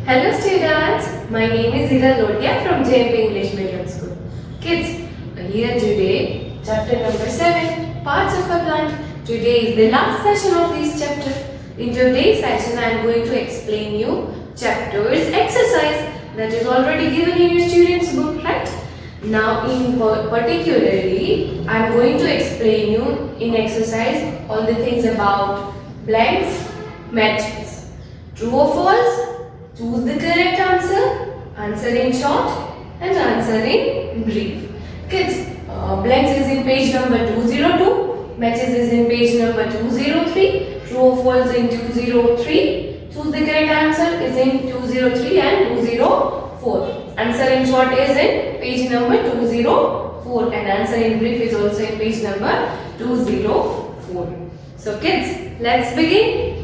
Hello students, my name is Hira Lotia from JMP English Medium School. Kids, here today, chapter number 7, parts of a plant. Today is the last session of this chapter. In today's session, I am going to explain you chapter's exercise that is already given in your student's book, right? Now, in particularly, I am going to explain you in exercise all the things about blanks, matches, true or false. Choose the correct answer, answer in short and answer in brief. Kids, blanks is in page number 202, matches is in page number 203, true or false in 203, choose the correct answer is in 203 and 204. Answer in short is in page number 204 and answer in brief is also in page number 204. So kids, let's begin.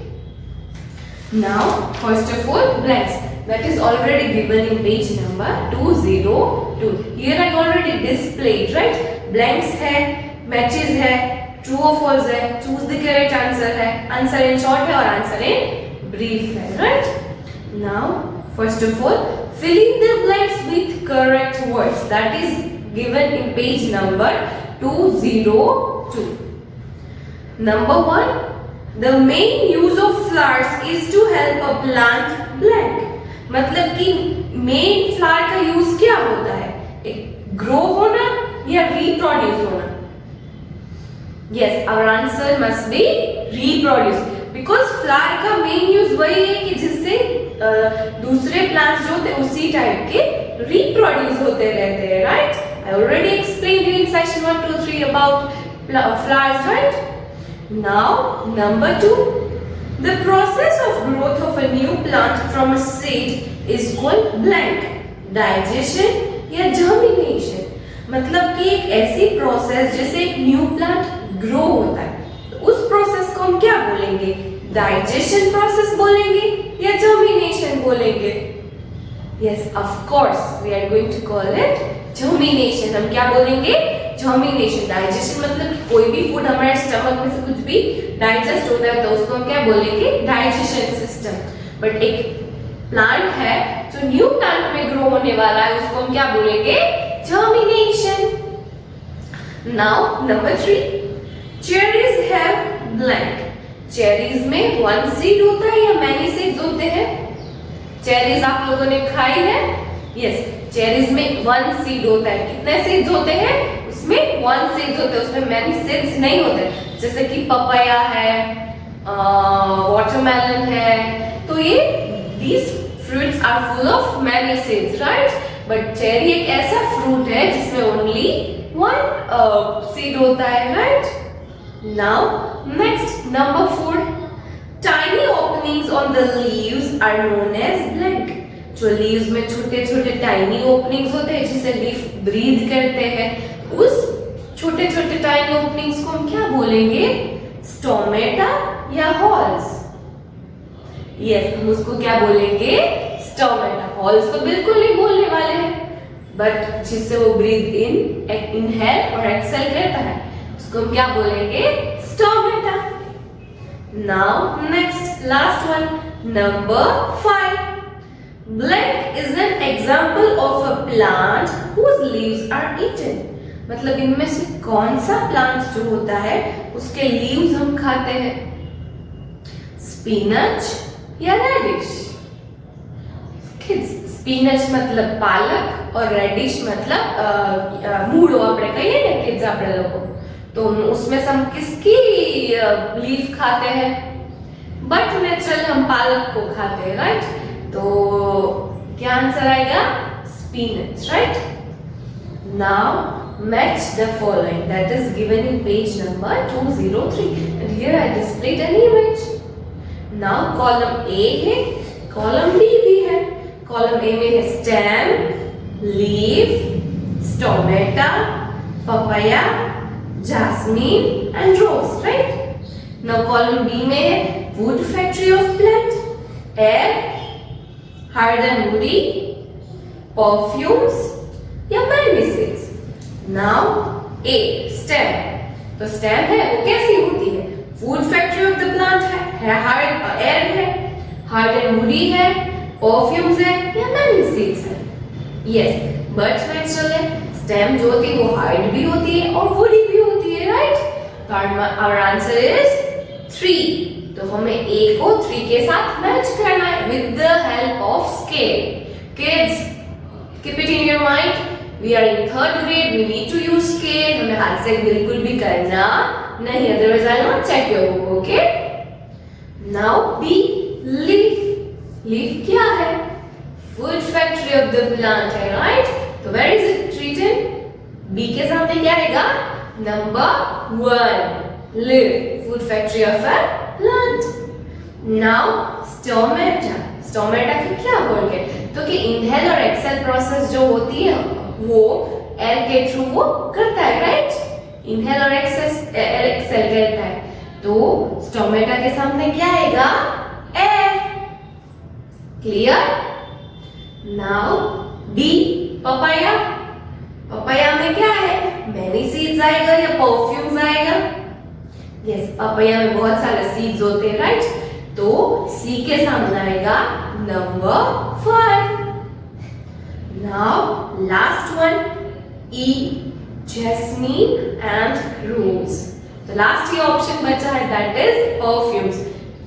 Now, first of all, blanks. That is already given in page number 202. Here I already displayed, right? Blanks है, matches है, true or false है, choose the correct answer है, answer in short है और answer in brief है, right? Now, first of all, fill in the blanks with correct words. That is given in page number 202. Number 1. The main use of flowers is to help a plant blank. मतलब कि main flower का use क्या होता है? एक grow होना या reproduce होना? Yes, our answer must be reproduce. Because flower का मेन यूज वही है कि जिससे दूसरे प्लांट्स जो होते हैं उसी टाइप के रिप्रोड्यूस होते रहते हैं, right? I already explained you in section 1, 2, 3 about flowers, right? Now, number 2. The process of growth of a new plant from a seed is called blank. Digestion या germination. मतलब कि एक ऐसी प्रोसेस जैसे एक न्यू प्लांट ग्रो होता है, तो उस प्रोसेस को हम क्या बोलेंगे? डाइजेशन प्रोसेस बोलेंगे या जर्मिनेशन बोलेंगे? Yes, of course, we are going to call it germination. हम क्या बोलेंगे? जर्मिनेशन. डाइजेशन मतलब कोई भी फूड हमारे स्टमक में से कुछ भी डाइजेस्ट होता है तो उसको हम क्या बोलेंगे? Digestion system. बट एक प्लांट है जो न्यू प्लांट में ग्रो होने वाला है उसको हम क्या बोलेंगे? Germination. Now number 3. Cherries have blank. Cherries में वन सीड होता है या मैनी सीड्स होते हैं? चेरीज आप लोगों ने खाई है? यस, चेरीज में वन सीड होता है. कितने सीड्स होते हैं? उसमें वन सीड्स होते हैं, उसमें मैनी सीड्स नहीं होते. जैसे कि पपाया है, वाटरमेलन है, तो ये these fruits are full of many seeds, right? But cherry एक ऐसा फ्रूट है जिसमें only one seed होता है, right? Now next, number 4. Tiny openings on the leaves are known as blank. जो लीव्स में छोटे छोटे टाइनी ओपनिंग्स होते हैं जिसे लीफ ब्रीथ करते हैं, उस छोटे छोटे टाइनी ओपनिंग्स को हम क्या बोलेंगे? स्टोमेटा या हॉल्स? यस, हम उसको क्या बोलेंगे? स्टोमेटा. हॉल्स तो बिल्कुल नहीं बोलने वाले हैं, बट जिससे वो ब्रीथ इनहेल और एक्सेल करता है उसको हम क्या बोलेंगे? Stomata. Now next, last one, number 5. Blank is an example of a plant whose leaves are eaten. मतलब इनमें से कौन सा प्लांट जो होता है उसके लीव्स हम खाते हैं? स्पिनच या रेडिश? स्पिनच मतलब पालक और रेडिश मतलब मूळो આપણે કહીએ ને kids આપણે લોકો, तो उसमें से हम किसकी लीफ खाते हैं? बट नेचुरल हम पालक को खाते हैं, राइट? तो क्या आंसर आएगा? Spinach, right? Now match the following that is given in page number 203 and here I displayed an image. Now column A है, column B भी है. column A में है stem, leaf, stomata, papaya, jasmine and rose, right? Now column B में है wood factory of plant, air, hard and woody, perfumes या medicines. Now A, stem. तो stem है वो कैसी होती है? Food factory of the plant है, हार्ड एयर है, हार्ड एंड वुडी है, परफ्यूम्स है या मेनी सीड्स है? यस, बट नेचुरल है। स्टेम जो होती है वो हार्ड भी होती है और वुडी भी होती है, राइट? तो आवर आंसर इज 3। तो हमें ए को 3 के साथ मैच करना है with the help of scale. Kids, keep it in your mind, we are in 3rd grade, we need to use scale। हमें हाथ से बिल्कुल भी करना नहीं, otherwise I will not check your book, okay? Now B, leaf। Leaf क्या है? Food factory of the plant है, राइट? तो where is it written? B के सामने क्या आएगा? Number 1, leaf, food factory of a plant. Now stomata. Stomata का क्या वर्क है? तो कि इनहेल और एक्सेल प्रोसेस जो होती है वो एयर के थ्रू वो करता है, राइट? इनहेल और एक्सेल करता है। तो स्टोमेटा के सामने क्या आएगा? Air. Clear? Now D, papaya. Papaya में क्या है? मैनी सीड्स आएगा या परफ्यूम्स आएगा? यस, पपाया में बहुत सारे सीड्स होते हैं, राइट? तो सी के सामने आएगा number 5। Now last one, E, jasmine and rose. तो लास्ट ये ऑप्शन बचा है, that is perfumes.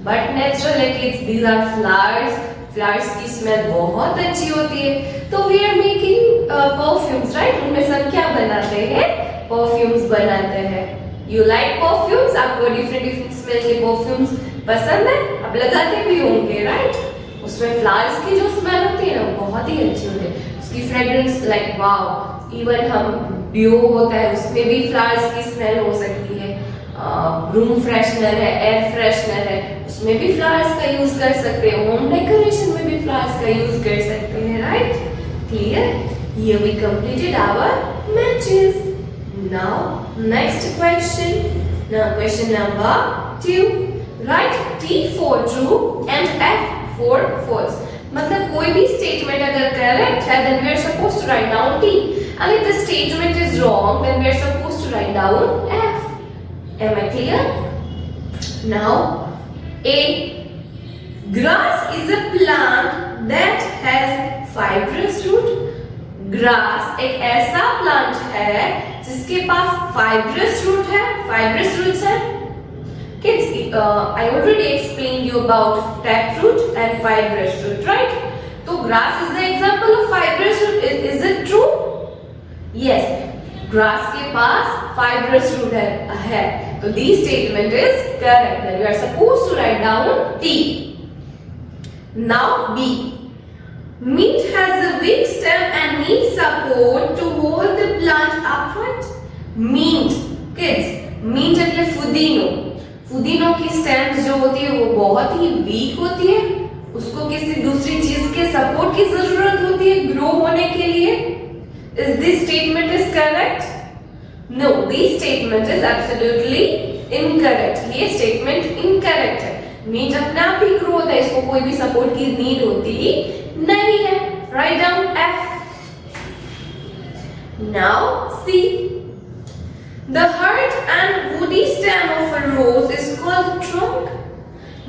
But natural है kids, these are flowers. Flowers की स्मेल बहुत अच्छी होती है, तो we are making perfumes, right? उनमें सब क्या बनाते हैं? परफ्यूम्स बनाते हैं। You like perfumes? आपको डिफरेंट स्मेल के परफ्यूम्स पसंद है? आप लगाते भी होंगे, राइट? उसमें फ्लावर्स की जो स्मेल होती है ना बहुत ही अच्छी होती है, उसकी फ्रेग्रेंस लाइक वाओ। इवन हम डिओ होता है उसमें भी फ्लावर्स की स्मेल हो सकती है। रूम फ्रेशनर है, एयर फ्रेशनर है, उसमें भी फ्लावर्स का यूज कर सकते हैं। होम डेकोरेशन में भी फ्लावर्स का यूज कर सकते हैं, right? Clear? Here we completed our matches. Now next question. Now question number 2. Write T for true and F for false. मतलब कोई भी statement अगर correct है then we are supposed to write down T, and if the statement is wrong then we are supposed to write down F. Am I clear? Now A. Grass is a plant that has fibrous root. Grass एक ऐसा plant है जिसके पास fibrous root है, fibrous roots है। Kids, I already explained you about taproot and fibrous root, right? तो grass is the example of fibrous root. Is it true? Yes. Grass के पास fibrous root है। तो this statement is correct. Then we are supposed to write down T. Now B. Mint has a weak stem and needs support to hold the plant upright. Mint, kids, mint એટલે फुदीनो। फुदीनो की stems जो होती है वो बहुत ही week होती है, उसको किसी दूसरी चीज के सपोर्ट की जरूरत होती है ग्रो होने के लिए। Is this statement is correct? No, this statement is absolutely incorrect. ये statement incorrect है। मीट अपने आप ही ग्रो होता है, इसको कोई भी सपोर्ट की नीड होती नहीं है। Write down F. Now C. The hard and woody stem of a rose is called trunk.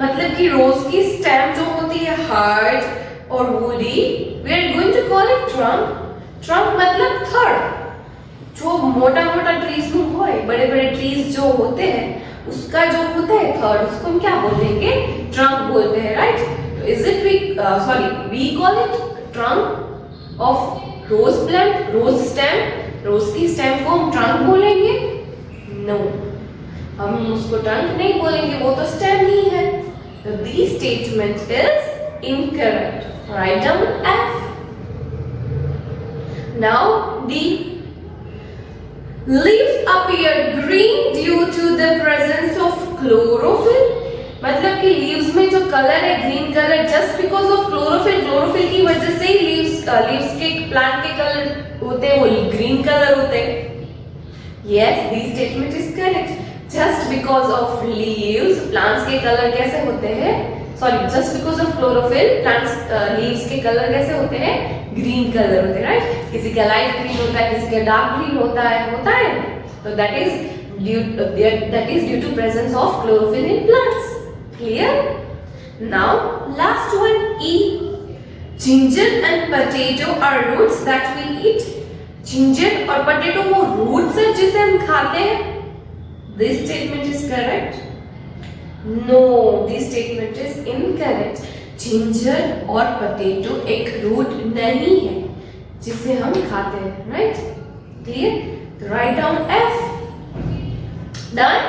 मतलब कि रोज की स्टेम जो होती है हार्ड और woody, we are going to call it trunk. Trunk मतलब थर्ड, जो मोटा मोटा ट्रीज में होए, बड़े बड़े ट्रीज जो होते हैं उसका जो होता है थर्ड, उसको हम क्या बोलेंगे? ट्रंक बोलते हैं, राइट? तो is it we call it trunk of rose plant, rose stem. Rose की स्टेम को हम ट्रंक बोलेंगे? नो, हम उसको ट्रंक नहीं बोलेंगे, वो तो स्टेम ही है। तो this statement is incorrect. Write down F. Now D. Leaves appear green due to the presence of chlorophyll. मतलब कि leaves में जो कलर है green colour just because of chlorophyll, chlorophyll की वजह से ही leaves के प्लांट के कलर होते हैं वो ग्रीन कलर होते हैं। Yes, this statement is correct. Just because of leaves, plants के कलर कैसे होते हैं? just because of chlorophyll, plants leaves के कलर कैसे होते हैं? ग्रीन कलर होते हैं, राइट? किसी का लाइट ग्रीन होता है, किसी का डार्क ग्रीन होता है। तो that is due to presence of chlorophyll in plants. Clear? Now last one, E. Ginger and potato are roots that we eat. Ginger और potato वो roots हैं जिसे हम खाते हैं. This statement is correct. No, this statement is incorrect. Ginger और potato एक root नहीं है जिसे हम खाते हैं. Right? Clear? So write down F. Done?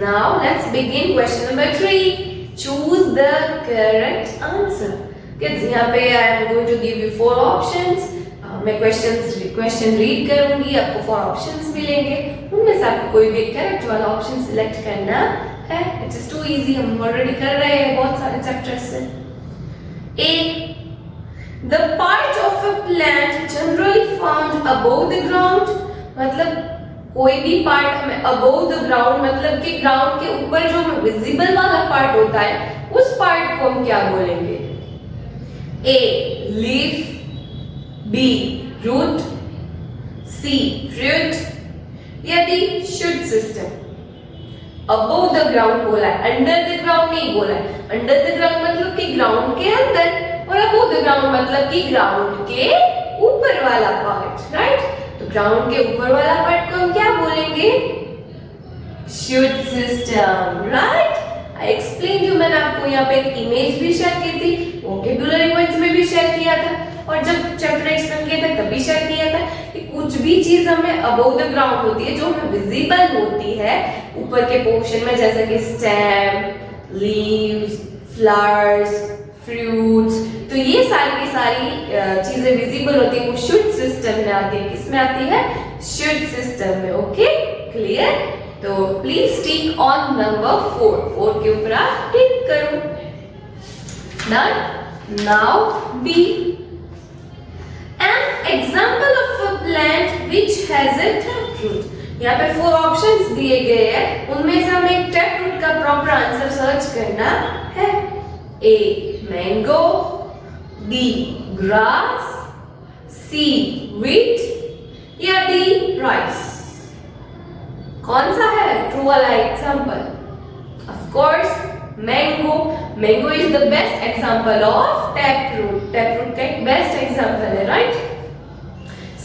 Now let's begin question number 3. Choose the correct answer. Kids, यहाँ पे I am going to give you 4 options. मैं question read करूँगी, आपको 4 options मिलेंगे. उनमें से आपको कोई भी correct वाला option select करना है. It is too easy. हम already कर रहे हैं बहुत सारे chapters से. A. The part of a plant generally found above the ground. मतलब कोई भी पार्ट हमें above the ground मतलब कि ग्राउंड के ऊपर जो हमें विजिबल वाला पार्ट होता है उस पार्ट को हम क्या बोलेंगे? A. Leaf. B. Root. C. Fruit. या D. Shoot system. Above the ground बोला है, under the ground नहीं बोला है. Under the ground मतलब कि ग्राउंड के अंदर और above the ground मतलब कि ग्राउंड के ऊपर वाला पार्ट, राइट? तो ग्राउंड के ऊपर वाला पार्ट को हम क्या बोलेंगे? Shoot system, right? I explain you, मैंने आपको यहाँ पे एक इमेज भी शेयर की थी, वोकेबुलरी वर्ड्स में भी शेयर किया था और जब चैप्टर एक्सप्लेन किया था तब भी शेयर किया था कि कुछ भी चीज हमें अबव द ग्राउंड होती है जो हमें विजिबल होती है ऊपर के पोर्शन में, जैसे कि स्टेम, लीव्स, फ्लावर्स, फ्रूट्स, तो ये सारी की सारी चीजें विजिबल होती है वो शूट सिस्टम में आती है. किसमें आती है? शूट सिस्टम में. Okay, clear? तो प्लीज टिक ऑन नंबर 4 के ऊपर आप टिक करो. Done. Now B. An example of a plant which has a taproot. यहाँ पे 4 ऑप्शंस दिए गए हैं, उनमें से हमें एक taproot का प्रॉपर आंसर सर्च करना है. A. Mango. B. Grass. C. Wheat. या D. Rice. कौन सा है ट्रू वाला example? Of course, mango. Mango is the best example of taproot. Taproot का एक बेस्ट एग्जाम्पल है, right?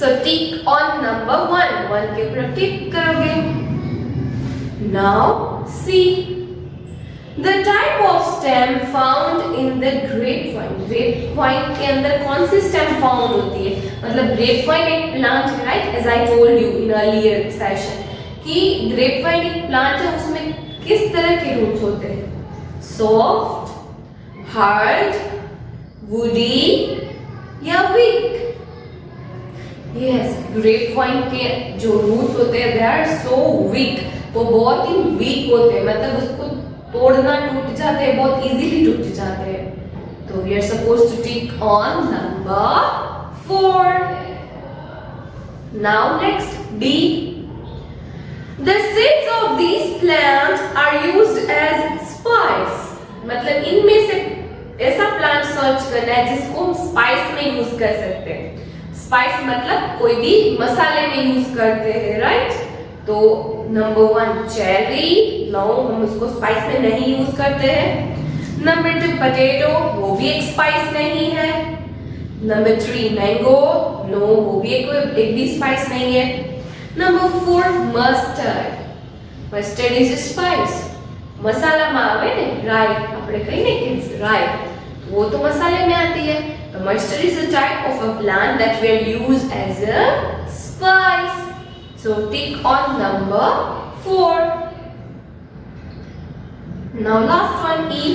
So tick on number 1 के ऊपर टिक करोगे. Now see. The type of stem found in the grapevine. Grapevine के अंदर कौन सी stem found होती है? मतलब grapevine एक plant है, right? As I told you in earlier session कि grapevine एक plant है, उसमें किस तरह के roots होते हैं? Soft, hard, woody या weak? Yes, grapevine के जो roots होते हैं they are so weak. वो बहुत ही weak होते हैं, मतलब उसको तोड़ना टूट जाते हैं, बहुत इजीली टूट जाते हैं. तो we are supposed to tick on number 4. Now next B. The seeds of these plants are used as spice. मतलब इनमें से ऐसा प्लांट सर्च करना है जिसको हम स्पाइस में यूज कर सकते हैं. स्पाइस मतलब कोई भी मसाले में यूज करते हैं, राइट? तो नंबर 1 चेरी, नो हम उसको स्पाइस में नहीं यूज करते हैं. नंबर 2 पोटैटो, वो भी एक स्पाइस नहीं है. नंबर 3 मैंगो, नो वो भी एक भी स्पाइस नहीं है. Number 4 mustard. Mustard is a spice. મસાલામાં આવે ને રાઈ, આપણે કહીએ ને કિડ્સ રાઈ, वो तो मसाले में आती है. तो mustard is a type of a plant that we use as a spice. So tick on number 4. Now last one E.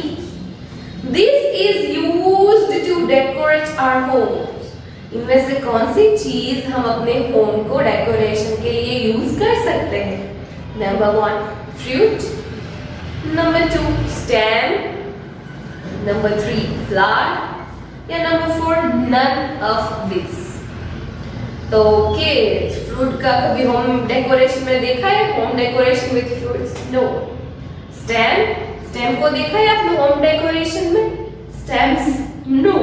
This is used to decorate our homes. इनमें से कौन सी चीज हम अपने होम को डेकोरेशन के लिए यूज कर सकते हैं? Number 1 fruit. Number 2 stem. Number 3 flower. या नंबर 4 नन ऑफ दिस. तो किड्स फ्रूट का कभी होम डेकोरेशन में देखा है? Home decoration with fruits? No. Stem को देखा है आपने होम डेकोरेशन में? स्टेम्स? नो.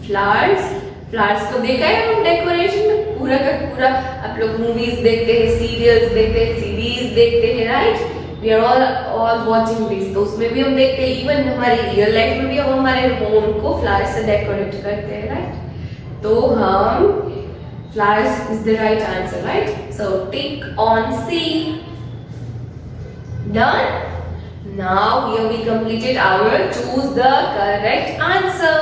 फ्लावर्स को देखा है होम डेकोरेशन में? पूरा का पूरा आप लोग मूवीज देखते हैं, सीरियल्स देखते हैं, सीरीज देखते हैं, right? We are all watching this, तो उसमें भी हम देखते हैं, इवन हमारी रियल लाइफ में भी हम हमारे होम को फ्लावर से डेकोरेट करते हैं, राइट? तो हम flowers is the right answer, right? So tick on C. Done? Now here we completed our choose the correct answer.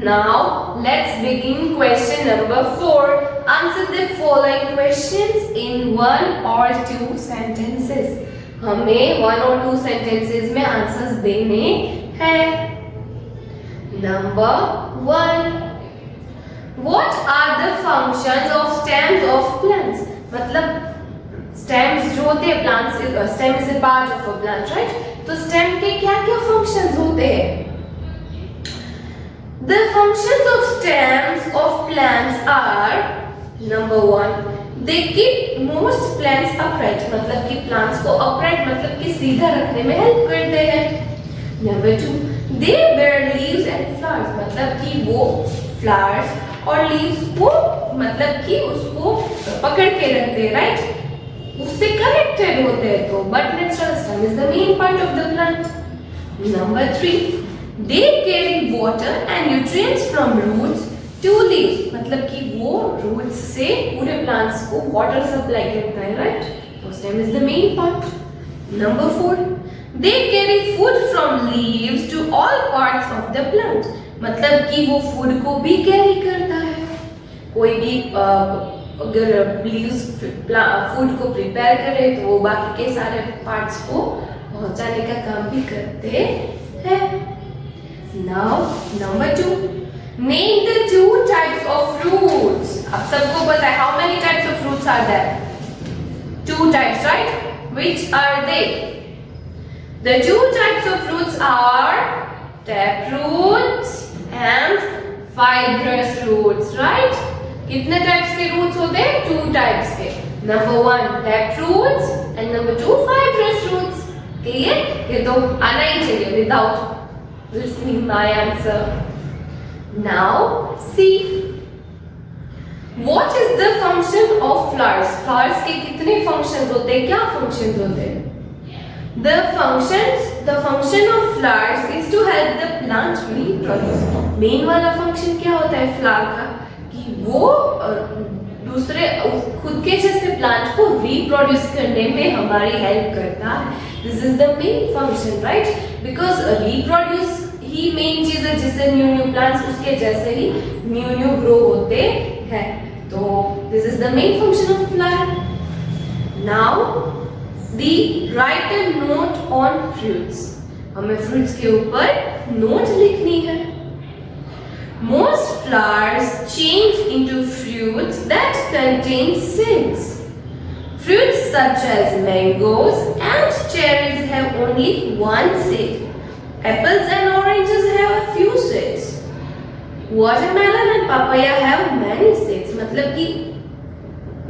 Now let's begin question number 4. Answer the following questions in 1 or 2 sentences. हमें 1 और 2 sentences में answers देने हैं. Number 1. What are the functions of stems of plants? मतलब stems जो होते हैं plants, stem is a part of a plant, right? तो stem के क्या क्या functions होते हैं? The functions of stems of plants are number 1, they keep most plants upright, मतलब कि plants को upright मतलब कि सीधा रखने में help करते हैं. Number 2, they bear leaves and flowers, मतलब कि वो flowers और leaves को मतलब कि उसको पकड़ के रखते हैं, right? उससे कनेक्टेड होते हैं. तो but natural stem is the main part of the plant. Number 3, they carry water and nutrients from roots to leaves, मतलब कि वो रूट्स से पूरे प्लांट्स को वाटर सप्लाई करता है, राइट? तो stem is the main part. Number 4, they carry food from leaves to all parts of the plant, मतलब कि वो फूड को भी कैरी करता है. कोई भी अगर लीव्स फूड को प्रिपेयर करे तो वो बाकी के सारे पार्ट्स को पहुंचाने का काम भी करते हैं. Now number 2, name the 2 types of fruits. अब सबको पता है how many types of fruits are there? 2 types, right? Which are they? The 2 types of fruits are taproots and fibrous roots, right? कितने टाइप्स के रूट्स होते हैं? 2 टाइप्स के. Number 1 tap roots and number 2 fibrous roots. Clear? ये तो आना ही चाहिए without listening my answer. Now see, what is the function of flowers? Flowers के कितने फंक्शंस होते हैं? क्या फंक्शंस होते हैं? The function of flowers is to help the plant reproduce. Main वाला फंक्शन क्या होता है फ्लावर का? कि वो दूसरे खुद के जैसे प्लांट को रिप्रोड्यूस करने में हमारी हेल्प करता है. This is the main function, right? Because reproduce he main चीज है जिससे न्यू प्लांट्स उसके जैसे ही न्यू ग्रो होते हैं. तो this is the main function of flower. Now the right a note on fruits. हमें फ्रूट्स के ऊपर नोट लिखनी है. Most flowers change into fruits that contain seeds. Fruits such as mangoes and cherries have only one seed. Apples and oranges have a few seeds. Watermelon and papaya have many seeds. मतलब कि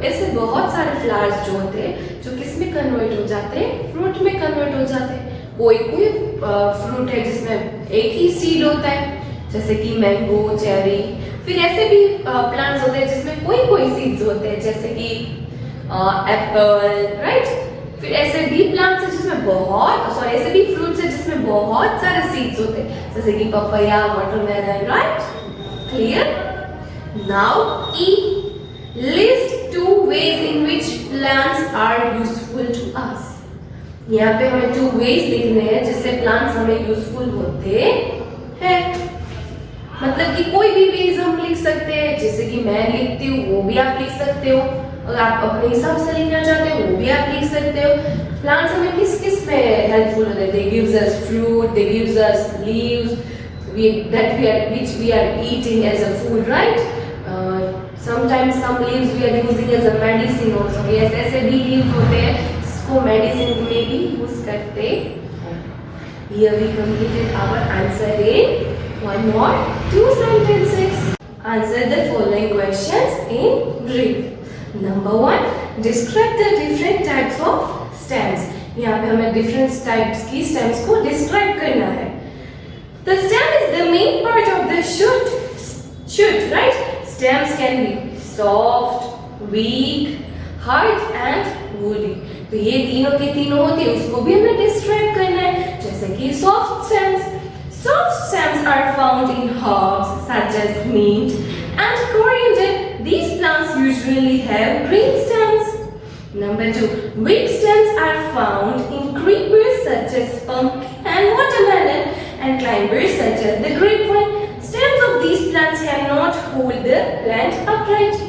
ऐसे बहुत सारे flowers जो होते हैं जो किस में कन्वर्ट हो जाते हैं? फ्रूट में कन्वर्ट हो जाते हैं. कोई फ्रूट है जिसमें एक ही सीड होता है, जैसे कि मैंगो, चेरी. फिर ऐसे भी प्लांट्स होते हैं जिसमें कोई सीड्स होते हैं, जैसे कि एप्पल, राइट? फिर ऐसे भी प्लांट्स हैं जिसमें ऐसे भी फ्रूट्स हैं जिसमें बहुत सारे सीड्स होते हैं, जैसे कि papaya, watermelon, right? Clear? Now E, list 2 ways in which plants are useful to us. यहाँ पे हमें 2 ways लिखने हैं जिससे प्लांट्स हमें यूजफुल होते हैं. मतलब कि कोई भी वेज हम लिख सकते हैं, जैसे कि मैं लिखती हूँ वो भी आप लिख सकते हो. अगर आप अपने हिसाब से लिखना चाहते हो वो भी आप लिख सकते हो. प्लांट्स हमें किस किस में हेल्पफुल होते हैं? They gives us fruit, they gives us leaves which we are eating as a food, right? Sometimes some leaves we are using as a medicine also. Yes, ऐसे भी leaves होते हैं जिसको medicine में भी यूज करते हैं. Here we completed our answer in 1 or 2 sentences. Answer the following questions in brief. Number 1, describe the different types of stems. यहाँ पे हमें different types की stems को describe करना है. The stem is the main part of the shoot, right? Stems can be soft, weak, hard and woody. तो ये तीनों के तीनों होते हैं, उसको भी हमें डिस्क्राइब करना है। जैसे कि soft stems, soft stems are found in herbs such as mint and coriander. These plants usually have green stems. Number 2, weak stems are found in creepers such as pumpkin and watermelon, and climbers such as the grapevine. Stems of these plants cannot hold the plant upright.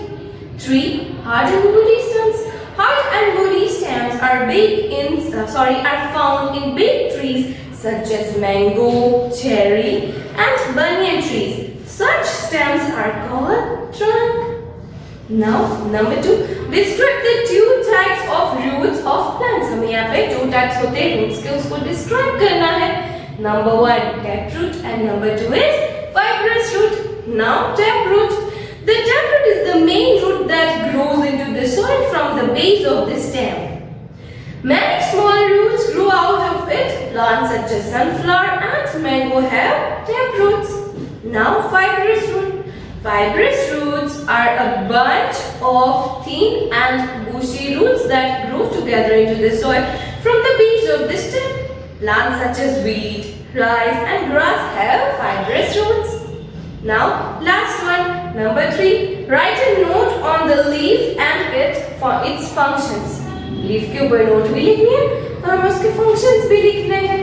3, hard and woody stems. Hard and woody stems are found in big trees such as mango, cherry, and banyan trees. Such stems are called trunk. Now, number 2, describe the 2 types of roots of plants. हमें यहाँ पे 2 types होते हैं roots के, उसको describe करना है. Number 1, taproot, and number 2 is fibrous root. Now, taproot. The taproot is the main root that grows into the soil from the base of the stem. Many small roots grow out of it. Plants such as sunflower and mango have taproots. Now, fibrous root. Fibrous roots are a bunch of thin and bushy roots that grow together into the soil from the base of the stem. Plants such as wheat, rice, and grass have fibrous roots. Now, last one, number 3. Write a note on the leaf and its functions. Leaf के ऊपर note भी लिखनी है और हमें उसके functions भी लिखने हैं.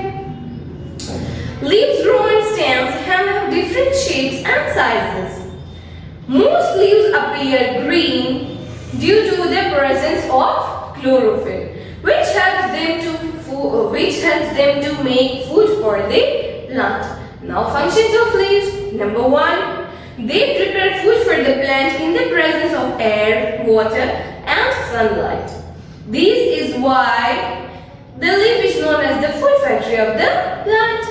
Leaves grow on stems and have different shapes and sizes. Most leaves appear green due to the presence of chlorophyll, which helps them to make food for the plant. Now, functions of leaves. Number 1, they prepare food for the plant in the presence of air, water, and sunlight. This is why the leaf is known as the food factory of the plant.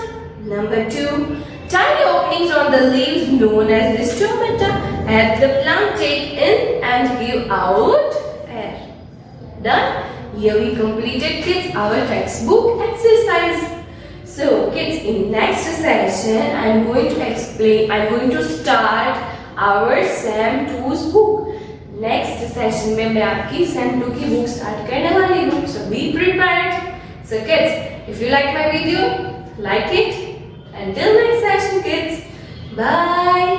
Number 2, tiny openings on the leaves known as the stomata help the plant take in and give out air. Done? Here we completed, kids, our textbook exercise. So, kids, in next session, I'm going to start our SEM 2's book. Next session में मैं आपकी SEM 2 की book start करने वाली हूँ. So be prepared. So kids, if you like my video, like it. Until next session, kids. Bye.